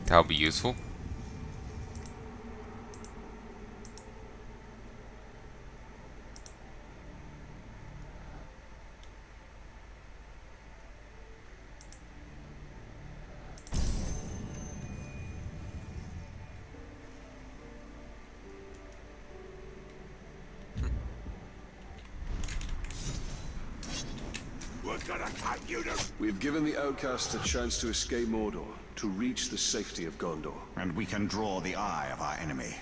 That'll be useful. We've given the outcasts a chance to escape Mordor, to reach the safety of Gondor. And we can draw the eye of our enemy.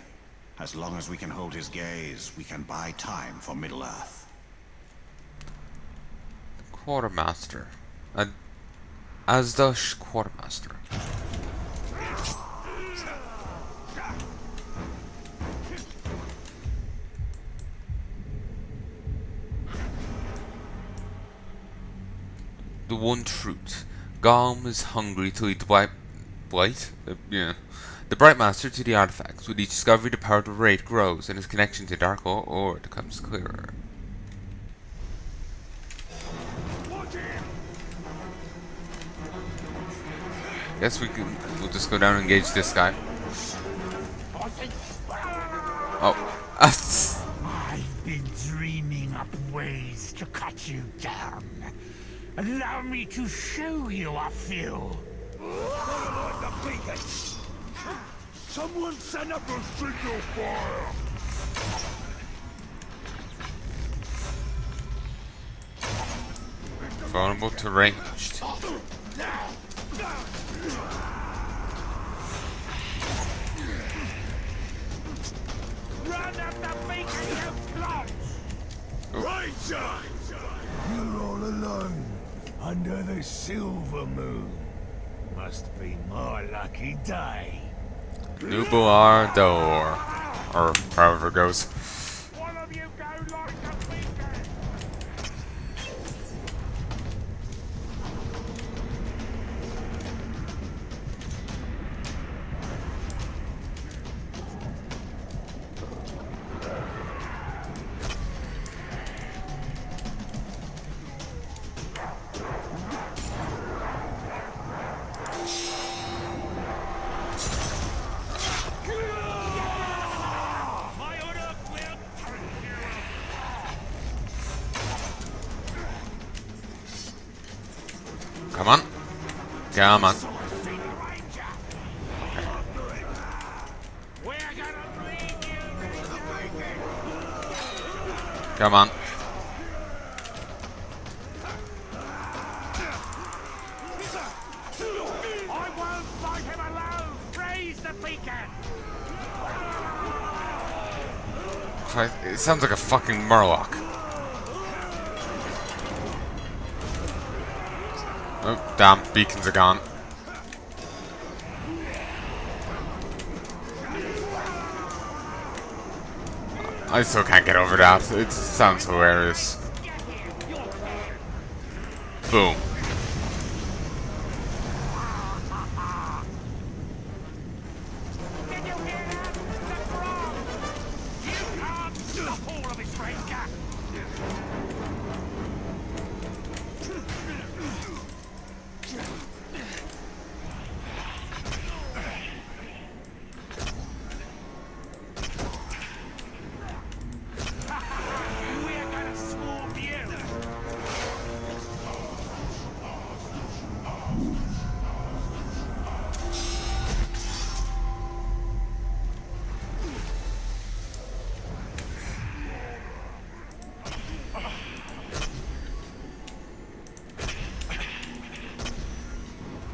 As long as we can hold his gaze, we can buy time for Middle-earth. Quartermaster. Azdash Quartermaster. The one truth. Gorm is hungry to eat the the Bright Master to the artifacts. With each discovery, the power of the Wraith grows, and his connection to Dark Ore becomes clearer. Guess we'll just go down and engage this guy. Oh. I've been dreaming up ways to cut you down. Allow me to show you a few. Someone send up a signal fire! Vulnerable to ranged. Run up the beacon, you clods! Right, sir! You're all alone, under the silver moon. Must be my lucky day. Nubar Door. Or however it goes. One of you go like a beacon! Come on. Come on. Come on. I won't fight him alone! Raise the beacon! It sounds like a fucking Murloc. Oh, damn. Beacons are gone. I still can't get over that. It sounds hilarious. Boom. Did you hear that? The frog! You can't stop all of his ranger! We're gonna swarm you!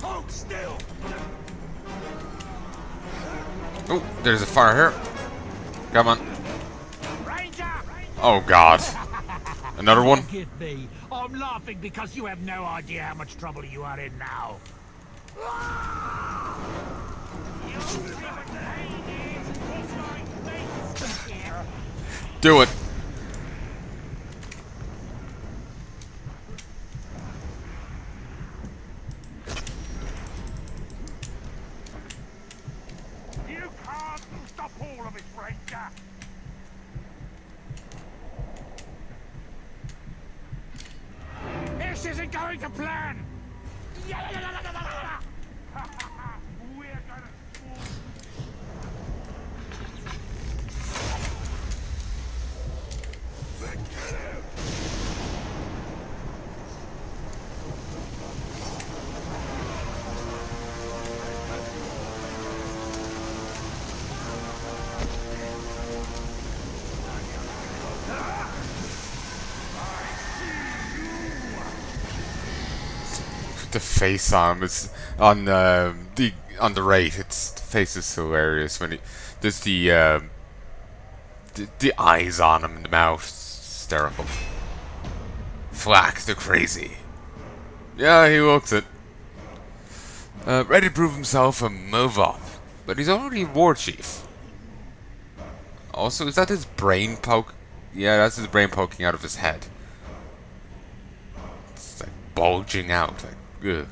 Hold still! Oh, there's a fire here. Come on. Ranger! Oh, God. Another one? Forgive me. I'm laughing because you have no idea how much trouble you are in now. You'll see what pain is. It's like this here. Do it. You can't stop all of it, Ranger. This isn't going to plan. We're gonna The face on him is on the rate. It's the face is hilarious when he there's the eyes on him and the mouth. It's hysterical. Flack the crazy. Yeah, he looks it. Ready to prove himself and move up, but he's already war chief. Also, is that his brain poke? Yeah, that's his brain poking out of his head. It's like bulging out. Like, ugh.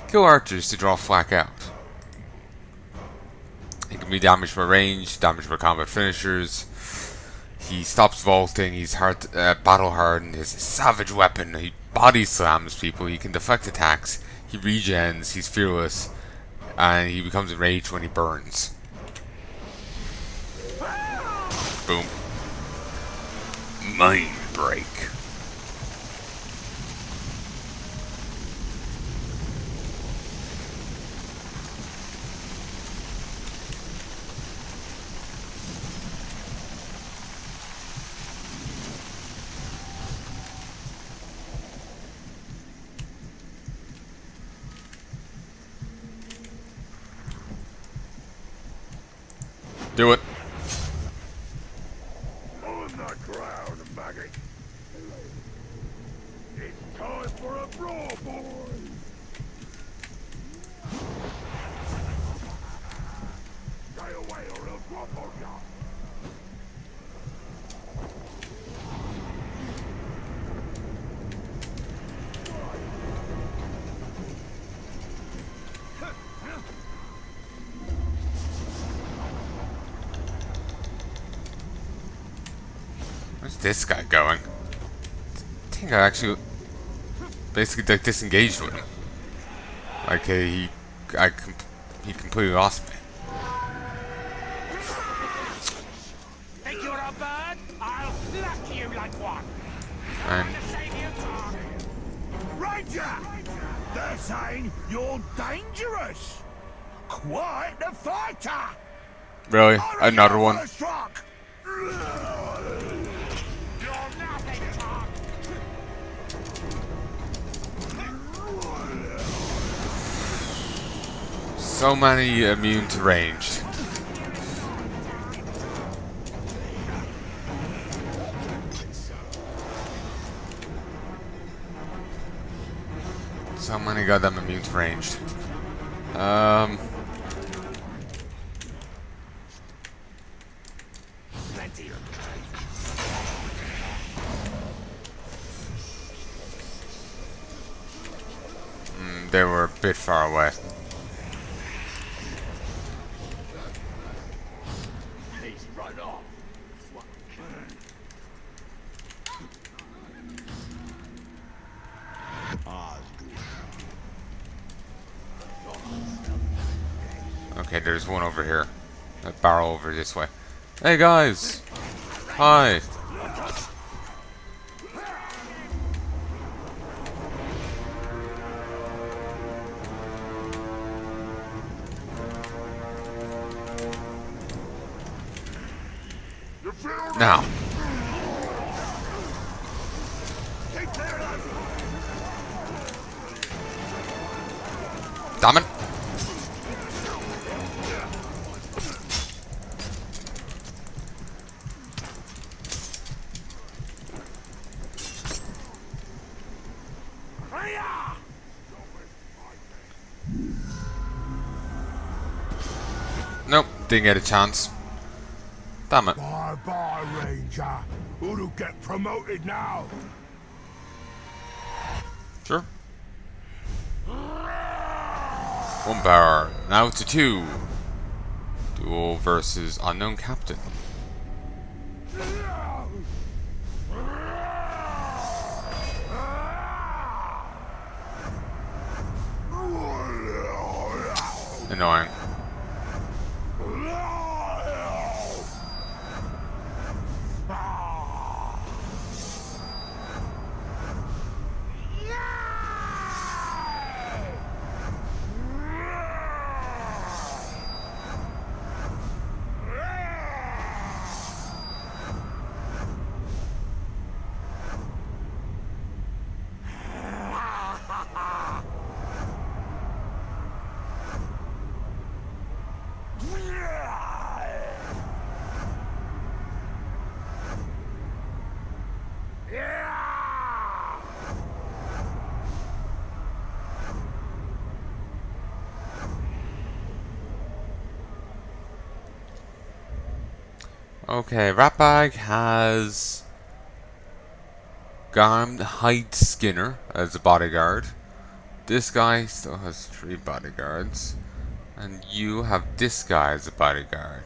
Kill archers to draw Flack out. He can be damaged by range, damaged by combat finishers. He stops vaulting. He's battle hardened. His savage weapon. He body slams people. He can deflect attacks. He regens. He's fearless, and he becomes enraged when he burns. Boom. Mind break. Do it. On the ground, maggot. It's time for a brawl, boys. Stay away or he'll drop on ya. Where's this guy going? I think I actually basically like disengaged with him. Like he completely lost me. Think you're a bird? I'll pluck you like one. And To save you time. Ranger! They're saying you're dangerous. Quite the fighter. really, another one. First rock. You're nothing, Tom. So many immune to ranged. So many goddamn immune to ranged. Plenty of They were a bit far away. He's run off. Okay, there's one over here. A barrel over this way. Hey guys! Hi! You feel Now, Keep clear of damn it! Heya! Nope, didn't get a chance. Damn it. Bye-bye, Ranger. Who'll get promoted now? Sure. One power. Now to two. Duel versus unknown captain. Annoying. Okay, Ratbag has Garm Hide Skinner as a bodyguard. This guy still has 3 bodyguards. And you have this guy as a bodyguard.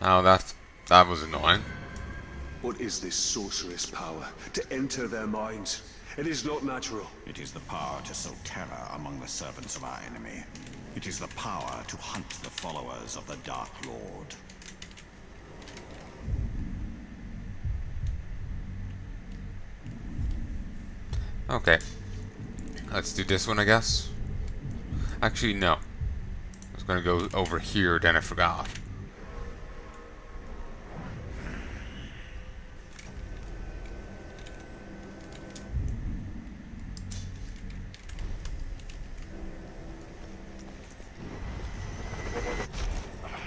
Now that was annoying. What is this sorceress power to enter their minds? It is not natural. It is the power to sow terror among the servants of our enemy. It is the power to hunt the followers of the Dark Lord. Okay. Let's do this one, I guess. Actually, no. I was gonna go over here, then I forgot.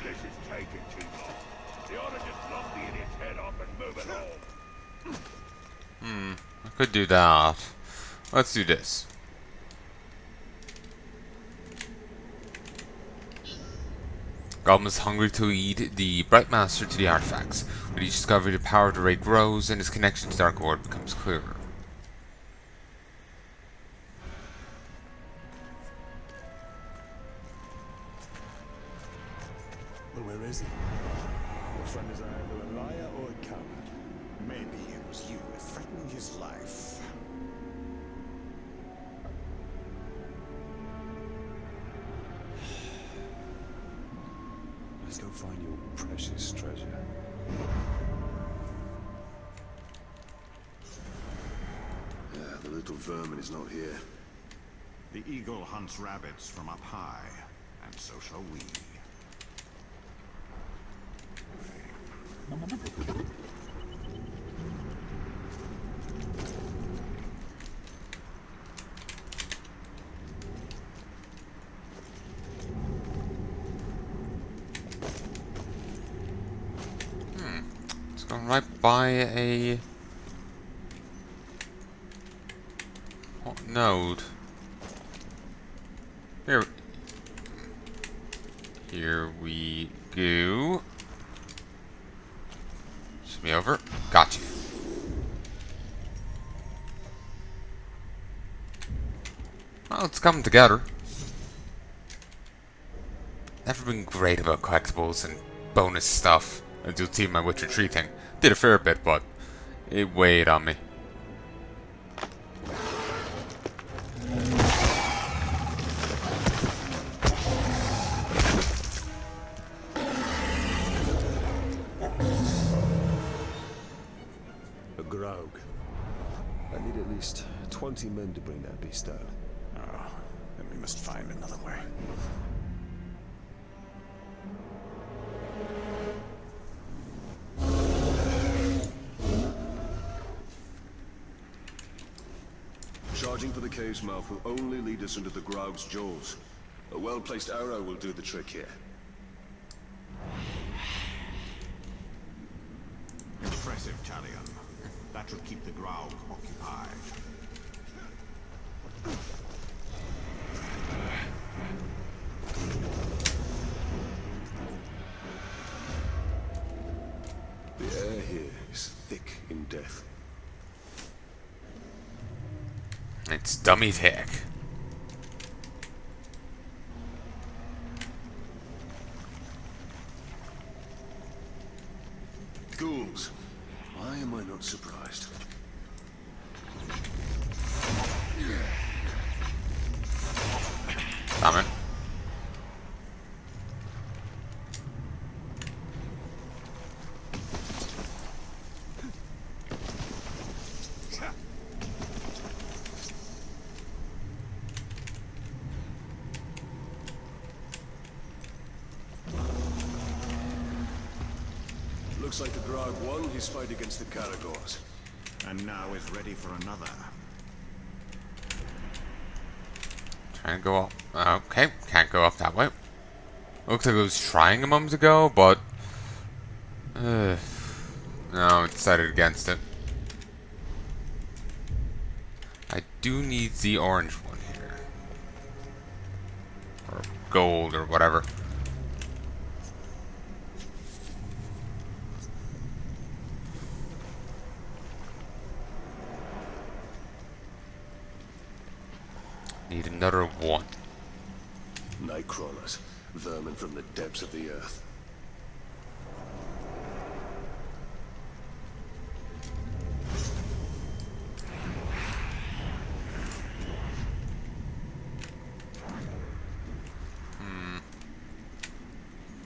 This is taking too long. They ought to just knock the idiot's head off and move it home. I could do that. Let's do this. Goblin is hungry to lead the Bright Master to the artifacts. With each discovery, the power of the ray grows and his connection to Dark Lord becomes clearer. Well, where is he? Your friend is either a liar or a coward. Maybe it was you threatening his life. Let's go find your precious treasure. Yeah, the little vermin is not here. The eagle hunts rabbits from up high, and so shall we. It's going right by a hot node. Here we go. Should be over. Gotcha. Well, it's coming together. Never been great about collectibles and bonus stuff until Team My Witcher 3 thing. Did a fair bit, but it weighed on me. A grog. I need at least 20 men to bring that beast down. Oh, then we must find another way. Charging for the cave's mouth will only lead us into the grog's jaws. A well-placed arrow will do the trick here. Impressive, Talion. That should keep the Graug occupied. The air here is thick in death. It's dummy tech. Ghouls. Why am I not surprised? Damn it. Looks like the grog won his fight against the Caragors. And now is ready for another. Trying to go up. Okay, can't go up that way. Looks like it was trying a moment ago, but no, I decided against it. I do need the orange one here. Or gold or whatever. Need another one. Night crawlers, vermin from the depths of the earth.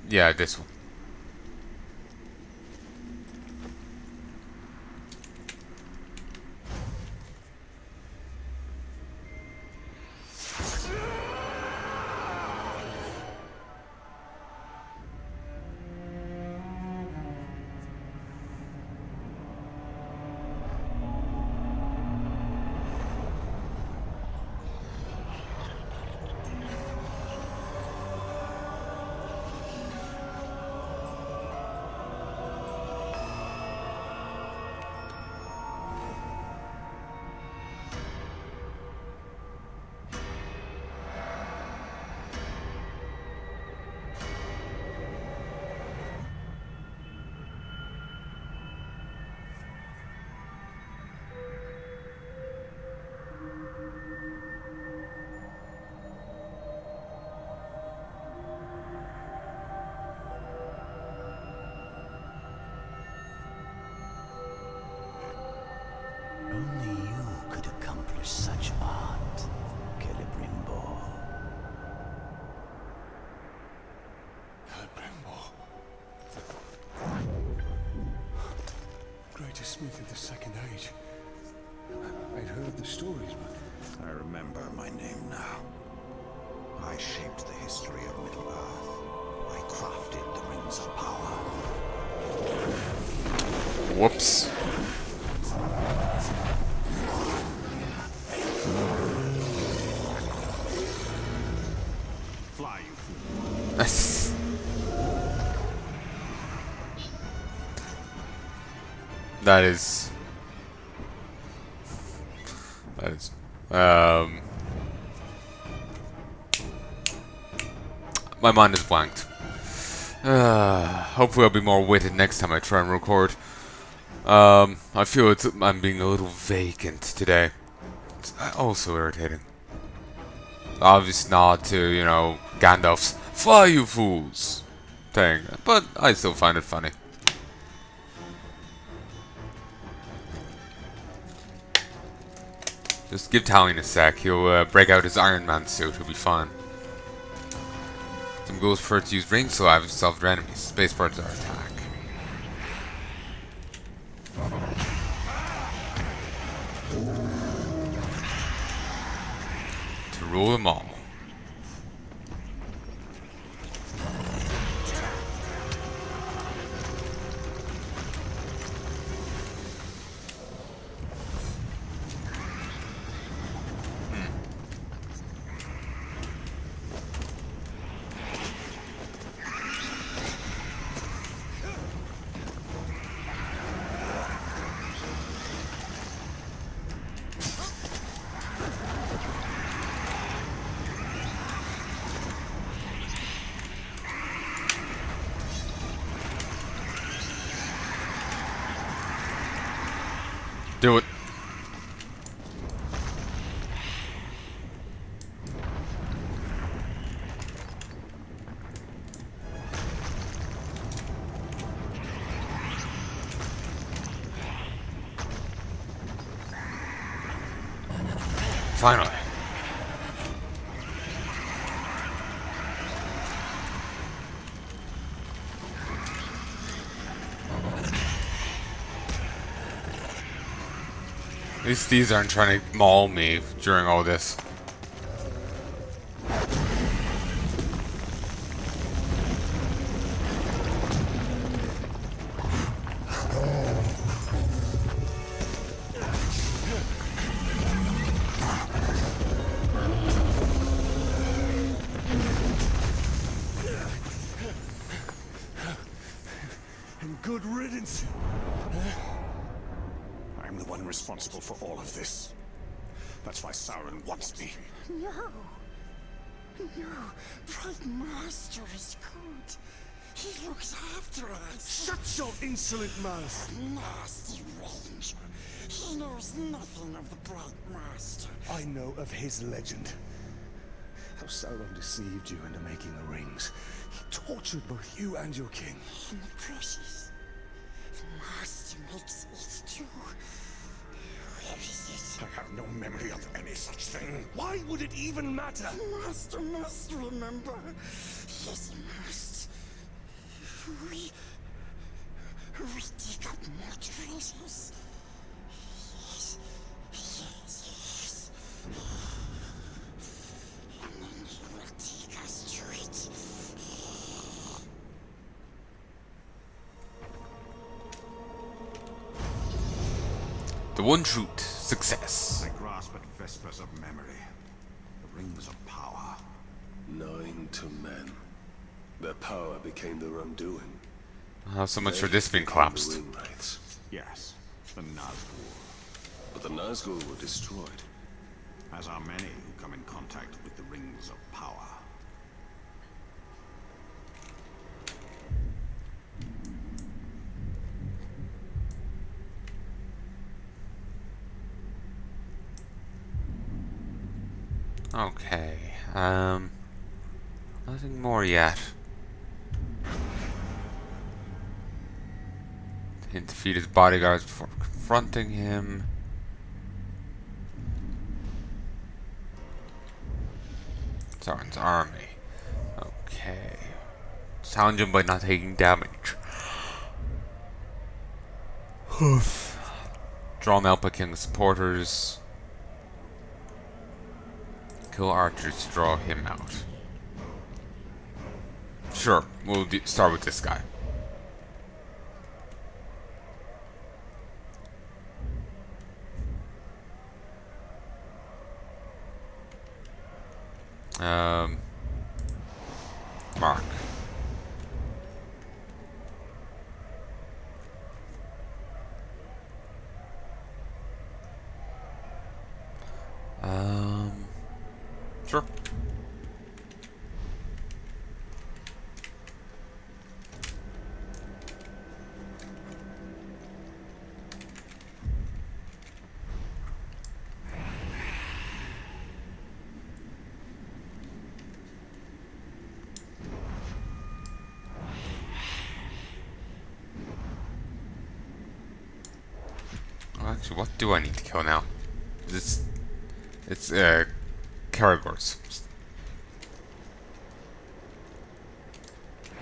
Yeah, this one. Only you could accomplish such art, Celebrimbor. Greatest smith of the Second Age. I'd heard the stories, but I remember my name now. I shaped the history of Middle-earth. I crafted the Rings of Power. Whoops. Fly, you fool. That is. My mind is blanked. Hopefully I'll be more witted next time I try and record. I feel I'm being a little vacant today. It's also irritating. Obvious nod to, you know, Gandalf's "Fly, you fools" thing, but I still find it funny. Just give Talion a sec, he'll break out his Iron Man suit, he'll be fine. Some goals prefer to use ring saliva to solve their enemies. Spaceports are attack. To rule them all. Do it. Finally. At least these aren't trying to maul me during all this. and good riddance. I'm the one responsible for all of this. That's why Sauron wants me. No. No, Prime Master is good. He looks after us. Shut your insolent mouth! Nasty ranger. He knows nothing of the Bright Master. I know of his legend. How Sauron deceived you into making the rings. He tortured both you and your king. And the precious. The Master makes it too. Where is it? I have no memory of any such thing. Why would it even matter? The Master must remember. Yes, he must. We dig up more treasures. Yes, yes, yes. And then he will take us to it. The one truth, success. I grasp at vespers of memory. The rings of power. 9 to men. Their power became their undoing. How so much for They this being became collapsed? the ring wraiths. Yes, the Nazgul. But the Nazgul were destroyed. As are many who come in contact with the rings of power. Okay, nothing more yet. He defeated his bodyguards before confronting him. Sauron's army. Okay. Challenge him by not taking damage. Drawn out by King's supporters. Kill archers to draw him out. Sure, we'll start with this guy. Mark. Sure. Well, actually, what do I need to kill now? It's Caragors.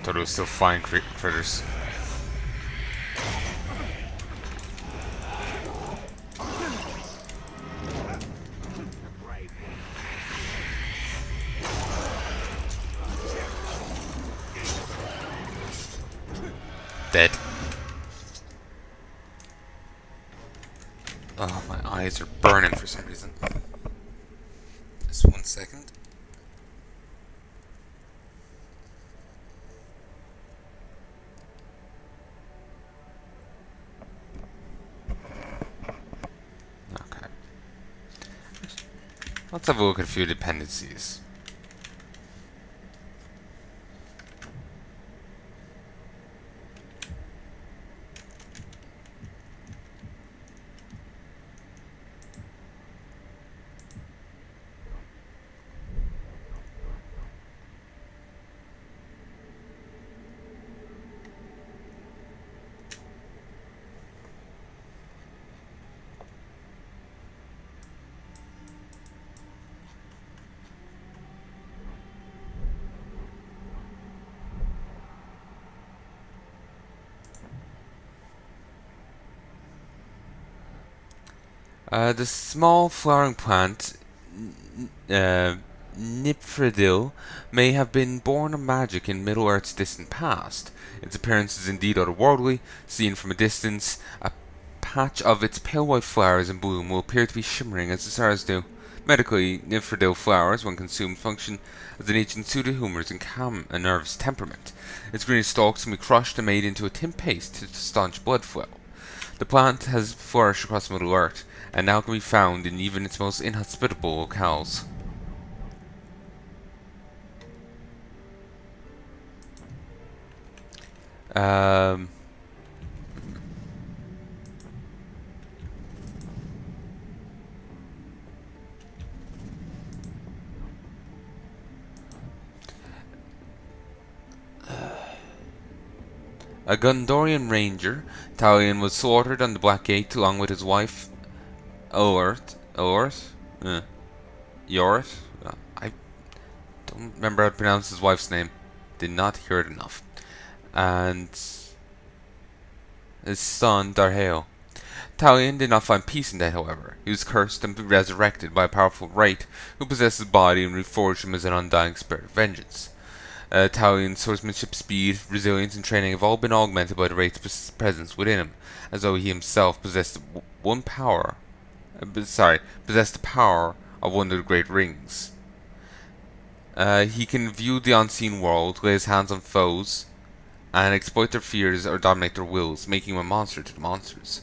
Thought it was still flying critters. Dead. Oh, my eyes are burning for some reason. Just 1 second. Okay. Let's have a look at a few dependencies. The small flowering plant, Nifredil, may have been born of magic in Middle-earth's distant past. Its appearance is indeed otherworldly. Seen from a distance, a patch of its pale white flowers in bloom will appear to be shimmering as the stars do. Medically, Nifredil flowers, when consumed, function as an agent suited humors and calm a nervous temperament. Its green stalks can be crushed and made into a thin paste to staunch blood flow. The plant has flourished across Middle-earth, and now can be found in even its most inhospitable locales. Um, a Gondorian ranger, Talion, was slaughtered on the Black Gate along with his wife, Elort? Yorit? I don't remember how to pronounce his wife's name. Did not hear it enough. And his son, Darhael. Talion did not find peace in death, however. He was cursed and resurrected by a powerful wraith who possessed his body and reforged him as an undying spirit of vengeance. Talion's swordsmanship, speed, resilience, and training have all been augmented by the wraith's presence within him, as though he himself possessed possessed the power of one of the great rings. He can view the unseen world, lay his hands on foes, and exploit their fears or dominate their wills, making him a monster to the monsters.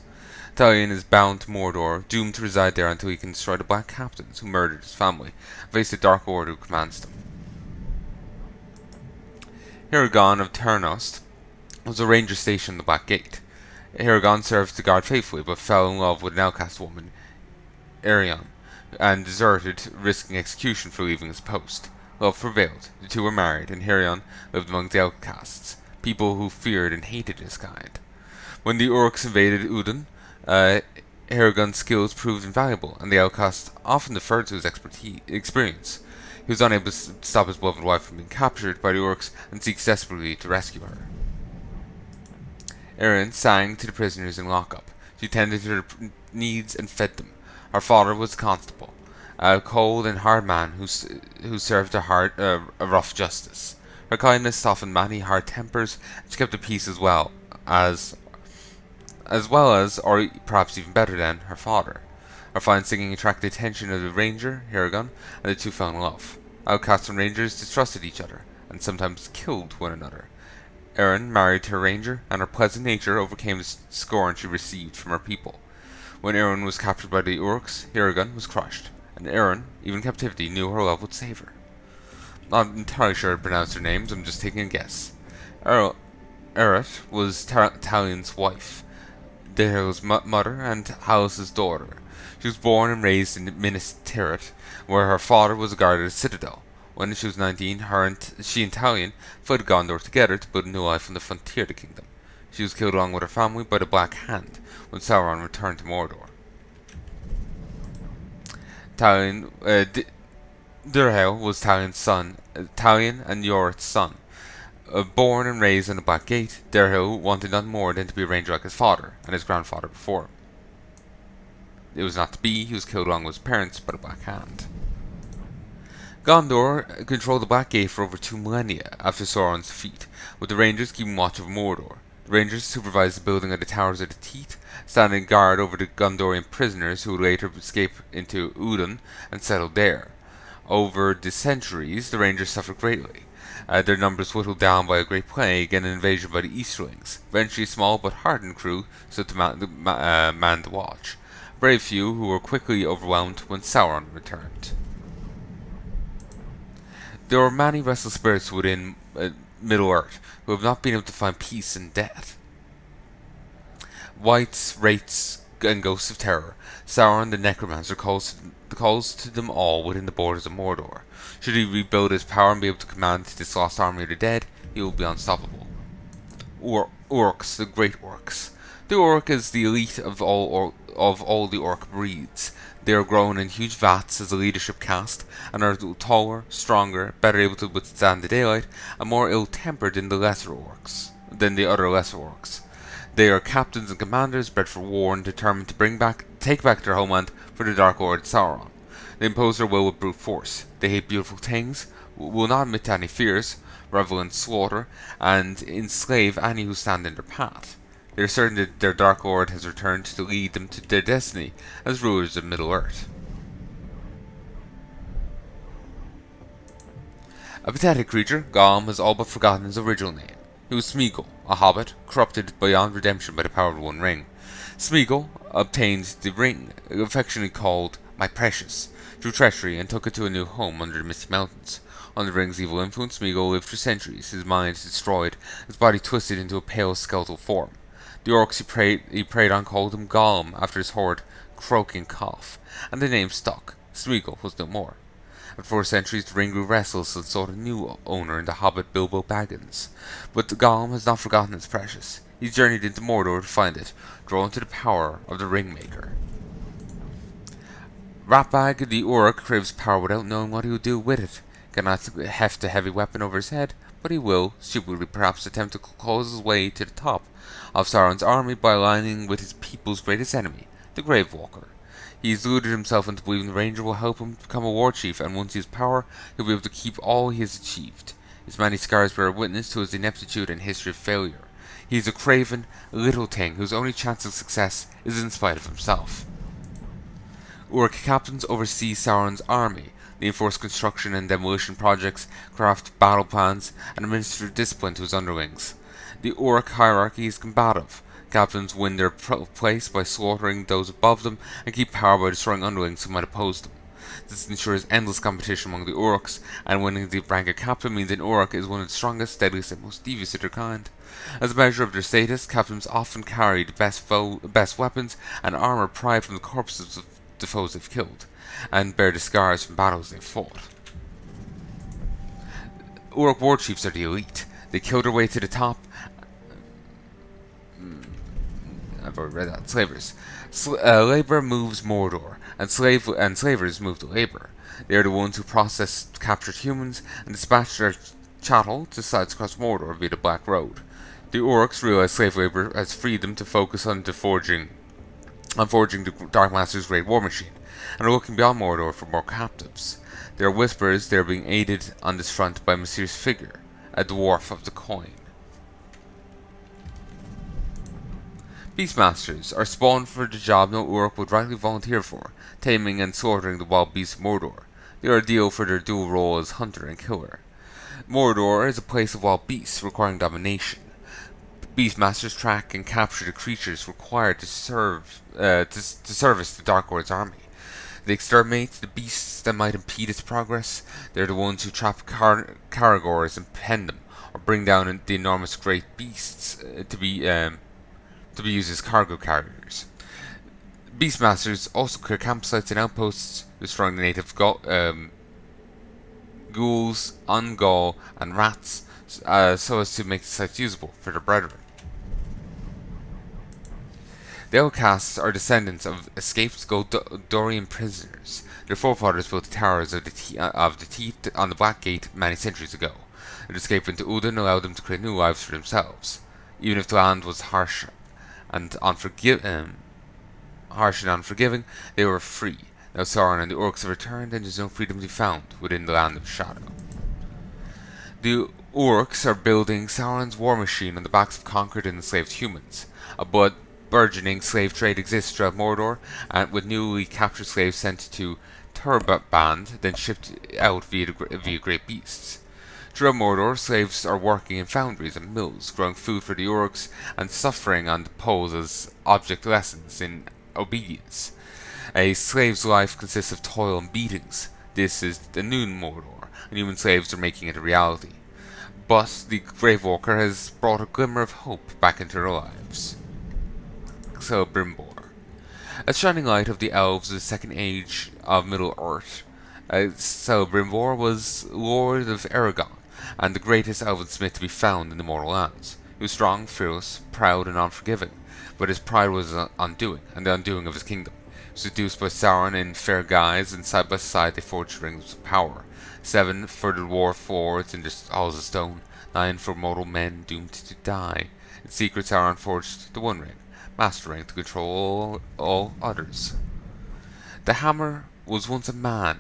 Talion is bound to Mordor, doomed to reside there until he can destroy the Black Captains who murdered his family, and face the Dark Order who commands them. Hiragon of Ternost was a ranger stationed in the Black Gate. Hiragon served the guard faithfully, but fell in love with an outcast woman, Arion, and deserted, risking execution for leaving his post. Love prevailed. The two were married, and Hiragon lived among the outcasts, people who feared and hated his kind. When the orcs invaded Udon, Hiragon's skills proved invaluable, and the outcast often deferred to his experience. He was unable to stop his beloved wife from being captured by the orcs and seeks desperately to rescue her. Erin sang to the prisoners in lockup. She tended to their needs and fed them. Her father was a constable, a cold and hard man who served a rough justice. Her kindness softened many hard tempers, and she kept the peace as well as, or perhaps even better than, her father. Her fine singing attracted the attention of the ranger, Hiragon, and the two fell in love. Outcasts and rangers distrusted each other, and sometimes killed one another. Erin married her ranger, and her pleasant nature overcame the scorn she received from her people. When Erin was captured by the orcs, Hiragon was crushed, and Erin, even in captivity, knew her love would save her. Not entirely sure how to pronounce their names, I'm just taking a guess. Eret was Talion's wife, Darhael's mother, and Halus's daughter. She was born and raised in Minas Tirith, where her father was a guard at a citadel. When she was 19, she and Talion fled to Gondor together to build a new life on the frontier of the kingdom. She was killed along with her family by the Black Hand when Sauron returned to Mordor. Darhael was Talion and Yorit's son. Born and raised on the Black Gate, Darhael wanted nothing more than to be a ranger like his father and his grandfather before him. It was not to be. He was killed along with his parents by the Black Hand. Gondor controlled the Black Gate for over 2 millennia after Sauron's defeat, with the Rangers keeping watch over Mordor. The Rangers supervised the building of the Towers of the Teeth, standing guard over the Gondorian prisoners who would later escape into Udon and settled there. Over the centuries, the Rangers suffered greatly. Their numbers whittled down by a great plague and an invasion by the Easterlings. Eventually, a small but hardened crew stood to man the watch. A brave few who were quickly overwhelmed when Sauron returned. There are many restless spirits within Middle-earth who have not been able to find peace in death. Wights, wraiths, and ghosts of terror, Sauron the Necromancer calls to them all within the borders of Mordor. Should he rebuild his power and be able to command this lost army of the dead, he will be unstoppable. Orcs, the great orcs. The orc is the elite of all the orc breeds. They are grown in huge vats as a leadership caste, and are taller, stronger, better able to withstand the daylight, and more ill-tempered than the other lesser orcs. They are captains and commanders bred for war and determined to take back their homeland for the Dark Lord Sauron. They impose their will with brute force. They hate beautiful things, will not admit to any fears, revel in slaughter, and enslave any who stand in their path. They are certain that their Dark Lord has returned to lead them to their destiny as rulers of Middle-earth. A pathetic creature, Gollum has all but forgotten his original name. He was Smeagol, a hobbit, corrupted beyond redemption by the power of one ring. Smeagol obtained the ring, affectionately called My Precious, through treachery and took it to a new home under the Misty Mountains. Under the ring's evil influence, Smeagol lived for centuries, his mind destroyed, his body twisted into a pale skeletal form. The orcs he preyed on called him Gollum after his horrid croaking cough, and the name stuck. Smeagol was no more. After 4 centuries, the ring grew restless and sought a new owner in the hobbit Bilbo Baggins. But the Gollum has not forgotten its precious. He journeyed into Mordor to find it, drawn to the power of the Ringmaker. Ratbag the Orc craves power without knowing what he will do with it. Cannot heft a heavy weapon over his head, but he will, stupidly perhaps, attempt to close his way to the top of Sauron's army by aligning with his people's greatest enemy, the Gravewalker. He has deluded himself into believing the Ranger will help him become a war chief, and once he has power, he'll be able to keep all he has achieved. His many scars bear witness to his ineptitude and history of failure. He is a craven, little thing whose only chance of success is in spite of himself. Orc captains oversee Sauron's army. They enforce construction and demolition projects, craft battle plans, and administer discipline to his underlings. The Orc hierarchy is combative. Captains win their place by slaughtering those above them, and keep power by destroying underlings who might oppose them. This ensures endless competition among the Orcs, and winning the rank of captain means an Orc is one of the strongest, deadliest, and most devious of their kind. As a measure of their status, captains often carry the best weapons and armor pried from the corpses of the foes they've killed, and bear the scars from battles they've fought. Orc war chiefs are the elite. They kill their way to the top. I've already read that. Slavers. Labor moves Mordor, and slavers move to labor. They are the ones who process captured humans and dispatch their chattel to sites across Mordor via the Black Road. The Orcs realize slave labor has freed them to focus on forging the Dark Master's great war machine, and are looking beyond Mordor for more captives. There are whispers they are being aided on this front by a mysterious figure, a dwarf of the coin. Beastmasters are spawned for the job no Orc would rightly volunteer for, taming and slaughtering the wild beasts of Mordor. They are ideal for their dual role as hunter and killer. Mordor is a place of wild beasts, requiring domination. Beastmasters track and capture the creatures required to service the Dark Lord's army. They exterminate the beasts that might impede its progress. They're the ones who trap Caragors and pen them, or bring down the enormous great beasts to be used as cargo carriers. Beastmasters also clear campsites and outposts, destroying the native ghouls, ungol, and rats, so as to make the sites usable for their brethren. The Outcasts are descendants of escaped Goldorian prisoners. Their forefathers built the towers of the Teeth on the Black Gate many centuries ago. Their escape into Udin allowed them to create new lives for themselves. Even if the land was harsh and unforgiving, they were free. Now Sauron and the Orcs have returned, and there is no freedom to be found within the Land of Shadow. The Orcs are building Sauron's war machine on the backs of conquered and enslaved humans. A burgeoning slave trade exists throughout Mordor, and with newly captured slaves sent to Turband, then shipped out via great beasts. Throughout Mordor, slaves are working in foundries and mills, growing food for the Orcs, and suffering on the poles as object lessons in obedience. A slave's life consists of toil and beatings. This is the new Mordor, and human slaves are making it a reality. But the Gravewalker has brought a glimmer of hope back into their lives. Celebrimbor. A shining light of the elves of the second age of Middle-earth, Celebrimbor was Lord of Aragon, and the greatest elven smith to be found in the mortal lands. He was strong, fearless, proud, and unforgiving, but his pride was undoing, and the undoing of his kingdom. Seduced by Sauron in fair guise, and side by side they forged rings of power. 7 for the dwarf lords in the halls of stone, 9 for mortal men doomed to die. In secret Sauron forged the One Ring, Master Ring, to control all others. The Hammer was once a man,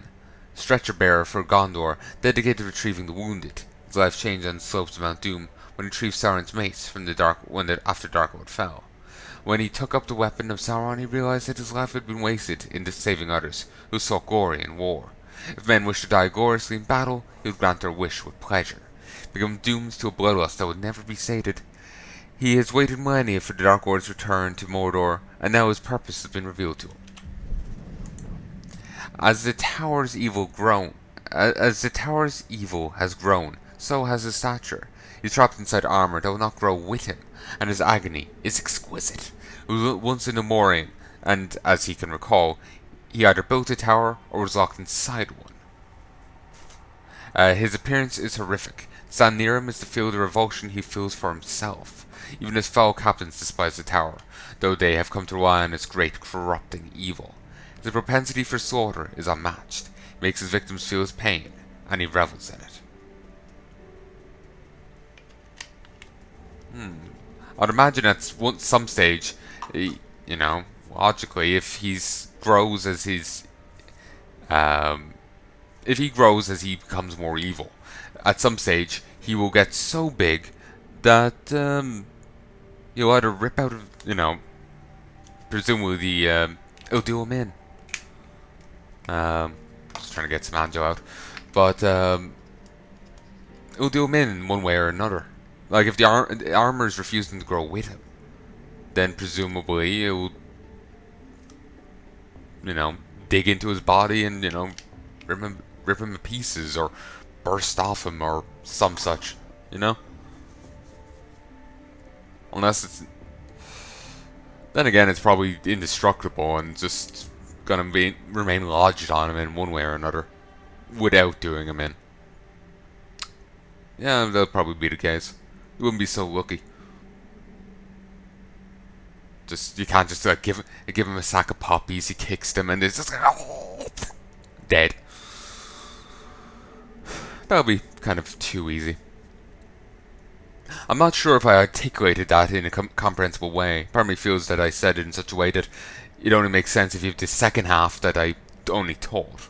stretcher-bearer for Gondor, dedicated to retrieving the wounded. His life changed on the slopes of Mount Doom when he retrieved Sauron's mace from after Darkwood fell. When he took up the weapon of Sauron, he realized that his life had been wasted in saving others who sought glory in war. If men wished to die gloriously in battle, he would grant their wish with pleasure. Become doomed to a bloodlust that would never be sated. He has waited millennia for the Dark Lord's return to Mordor, and now his purpose has been revealed to him. As the tower's evil grown, As the tower's evil has grown, so has his stature. He's trapped inside armor that will not grow with him, and his agony is exquisite. He was once a Nomorian, and as he can recall, he either built a tower or was locked inside one. His appearance is horrific. To stand near him is to feel the revulsion he feels for himself. Even his fellow captains despise the tower, though they have come to rely on its great corrupting evil. His propensity for slaughter is unmatched. He makes his victims feel his pain, and he revels in it. I'd imagine at some stage, you know, logically, if he grows as he becomes more evil, at some stage he will get so big that he'll either rip out of, presumably it'll do him in. Just trying to get some Anjo out, but it'll do him in one way or another. Like if the armor is refusing to grow with him, then presumably it will, dig into his body and, rip him to pieces or burst off him or some such, Unless it's... Then again, it's probably indestructible and just gonna remain lodged on him in one way or another without doing him in. Yeah, that'll probably be the case. You wouldn't be so lucky. You can't just like give him a sack of poppies. He kicks them, and it's just like, oh, dead. That'll be kind of too easy. I'm not sure if I articulated that in a comprehensible way. Part of me feels that I said it in such a way that it only makes sense if you have the second half that I only told.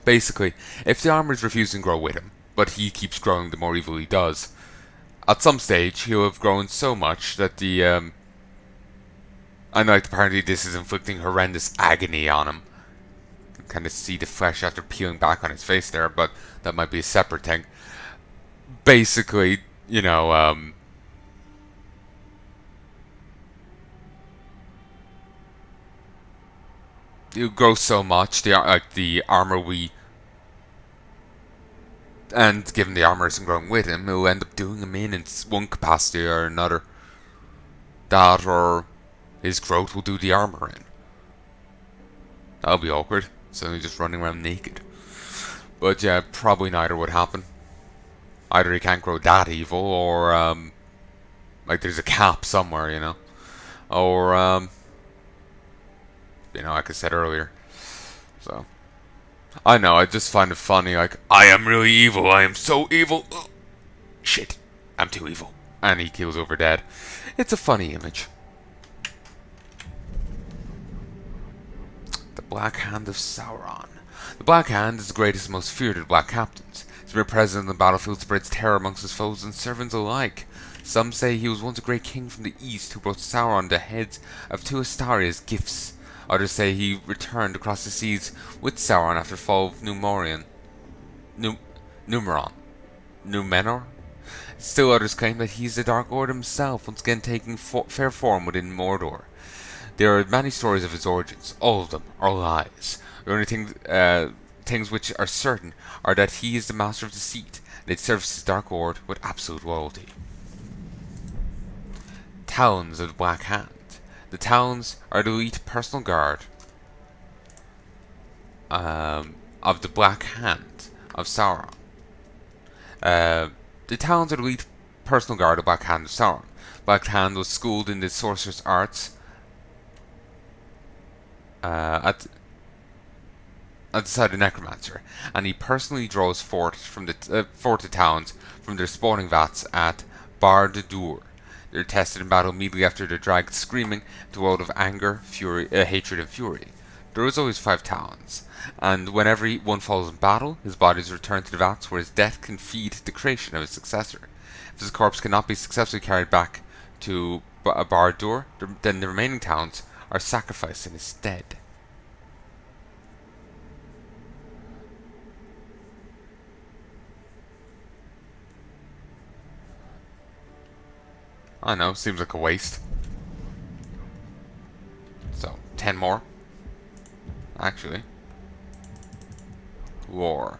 Basically, if the armor is refusing to grow with him, but he keeps growing the more evil he does, at some stage he'll have grown so much that the I know, like, apparently this is inflicting horrendous agony on him. You can kind of see the flesh after peeling back on his face there, but that might be a separate thing. Basically, he'll grow so much, the armor and given the armor isn't growing with him, it'll end up doing him in one capacity or another. That, or his growth will do the armor in. That'll be awkward. Suddenly just running around naked. But yeah, probably neither would happen. Either he can't grow that evil, or like there's a cap somewhere, or like I said earlier. So I know, I just find it funny, like, I am really evil, I am so evil. Ugh. Shit, I'm too evil. And he keels over dead. It's a funny image. The Black Hand of Sauron. The Black Hand is the greatest and most feared of the Black Captains. His mere presence on the battlefield spreads terror amongst his foes and servants alike. Some say he was once a great king from the east who brought Sauron the heads of two Astari as gifts. Others say he returned across the seas with Sauron after the fall of Numenor. Still others claim that he is the Dark Lord himself, once again taking fair form within Mordor. There are many stories of his origins. All of them are lies. The only things which are certain are that he is the master of deceit, and it serves his Dark Lord with absolute loyalty. Talons of the Black Hand. The Talons are the elite personal guard of the Black Hand of Sauron. The Talons are the elite personal guard of the Black Hand of Sauron. Black Hand was schooled in the sorcerer's arts at the side of the Necromancer, and he personally draws forth the Talons from their spawning vats at Bar-de-Dur. They're tested in battle immediately after they're dragged screaming into a world of anger, fury, hatred, and fury. There is always 5 Talons, and whenever one falls in battle, his body is returned to the vats where his death can feed the creation of his successor. If his corpse cannot be successfully carried back to Bar-Dur, then the remaining Talons are sacrificed in his stead. I know, seems like a waste. So, 10 more. Actually. Lore.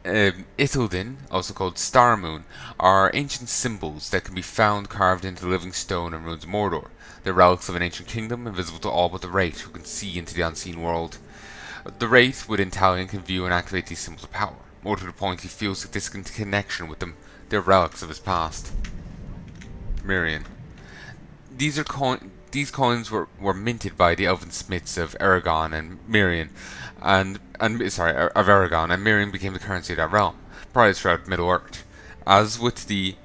Ithildin, also called Star Moon, are ancient symbols that can be found carved into the living stone and ruins of Mordor. They're relics of an ancient kingdom, invisible to all but the Wraith, who can see into the unseen world. The Wraith, within Talion, can view and activate these symbols of power, more to the point he feels a distant connection with them. They're relics of his past. Mirian. These coins were minted by the elven smiths of Aragon and Mirian, of Aragon, and Mirian became the currency of that realm, prized throughout Middle Earth. As with the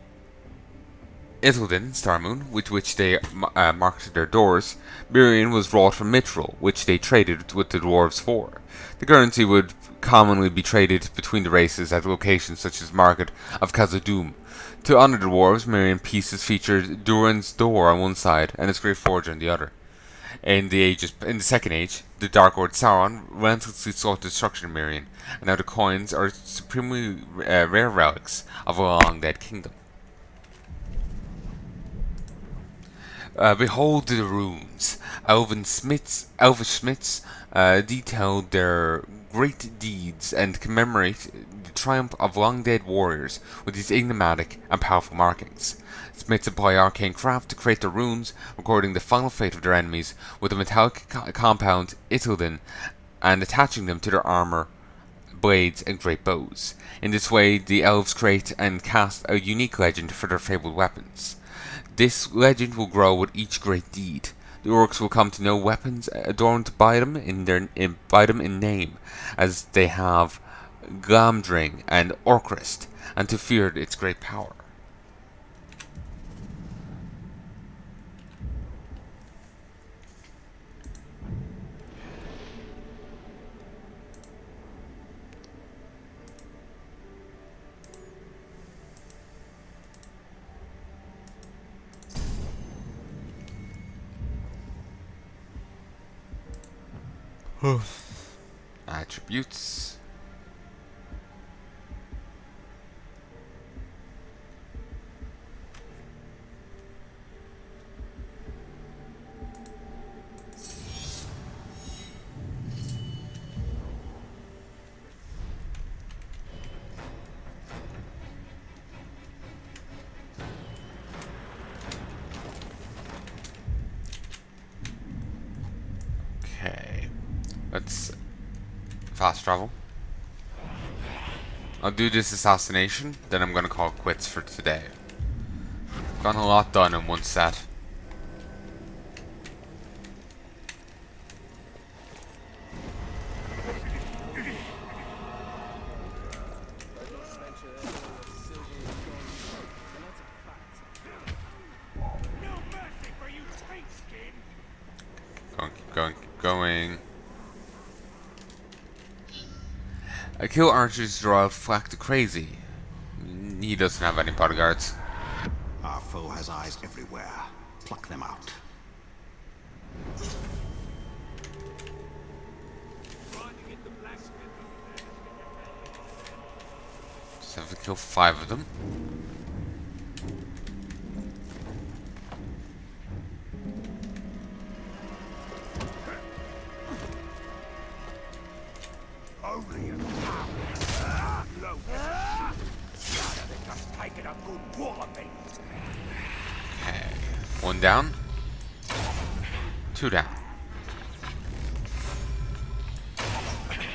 Ithildin Star Moon, with which they marked their doors, Mirian was wrought from Mithril, which they traded with the dwarves for. The currency would commonly be traded between the races at locations such as Market of Khazad-dûm. To honor the dwarves, Mirian pieces featured Durin's door on one side and his great forge on the other. In the Second Age, the Dark Lord Sauron relentlessly sought the destruction of Mirian, and now the coins are supremely rare relics of a long-dead kingdom. Behold the runes. Elvish smiths detailed their great deeds and commemorate the triumph of long-dead warriors with these enigmatic and powerful markings. Smiths employ arcane craft to create the runes, recording the final fate of their enemies with a metallic compound, Ithildin, and attaching them to their armor, blades, and great bows. In this way, the elves create and cast a unique legend for their fabled weapons. This legend will grow with each great deed. The orcs will come to know weapons adorned by them in name, as they have Glamdring and Orcrist, and to fear its great power. Attributes. Okay. Let's fast travel. I'll do this assassination, then I'm gonna call it quits for today. Gotten a lot done in one set. Going. I kill archers to draw out Flack the Crazy. He doesn't have any bodyguards. Our foe has eyes everywhere. Pluck them out. Just have to kill 5 of them. Okay, 1 down, 2 down,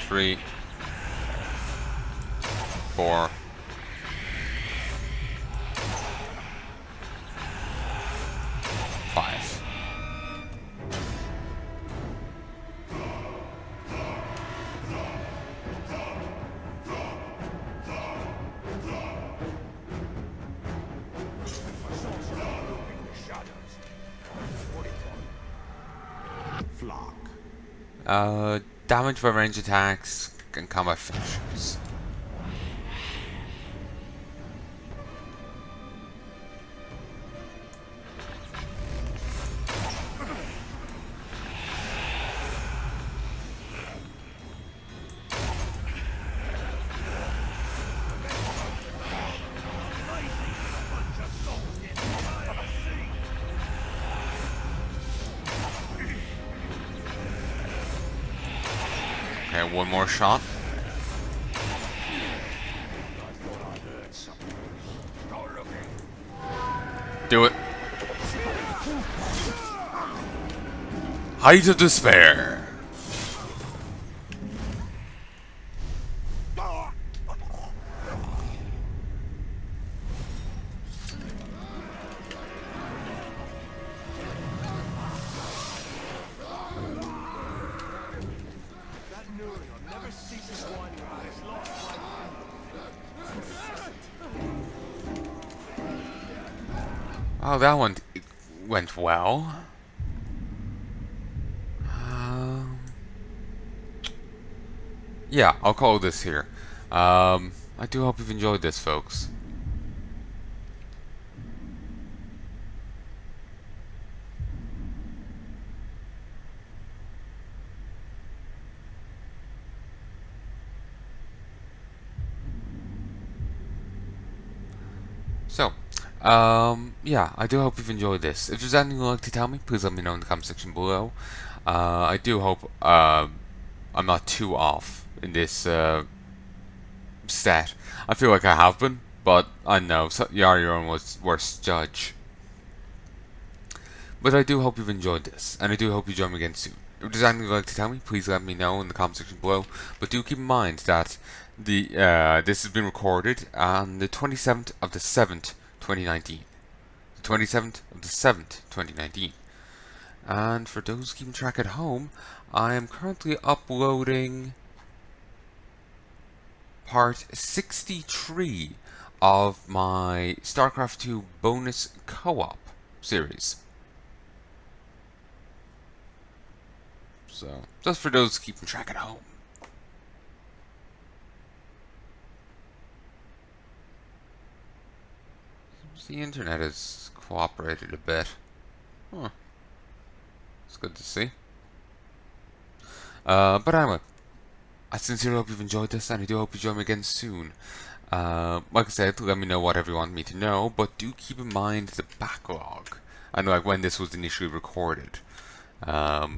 3, 4, 5. Damage by range attacks and combat finishers. Okay, 1 more shot. Do it. Height of Despair. Oh, that one went well. Yeah, I'll call this here. I do hope you've enjoyed this, folks. So, yeah, I do hope you've enjoyed this. If there's anything you'd like to tell me, please let me know in the comment section below. I do hope I'm not too off in this stat. I feel like I have been, but I know, so you are your own worst judge. But I do hope you've enjoyed this, and I do hope you join me again soon. If there's anything you'd like to tell me, please let me know in the comment section below. But do keep in mind that this has been recorded on the 27th of the 7th, 2019. The 27th of the 7th, 2019. And for those keeping track at home, I am currently uploading part 63 of my StarCraft 2 bonus co-op series. So, just for those keeping track at home. The internet has cooperated a bit. Huh. It's good to see. But anyway, I sincerely hope you've enjoyed this, and I do hope you join me again soon. Like I said, let me know whatever you want me to know, but do keep in mind the backlog. I know, like, when this was initially recorded. By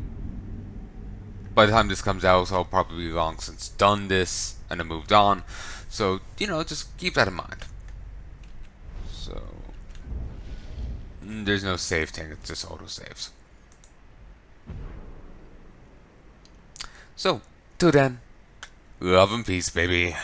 the time this comes out, I'll probably be long since done this and have moved on. So, you know, just keep that in mind. So, there's no save thing, it's just auto saves. So, till then, love and peace, baby.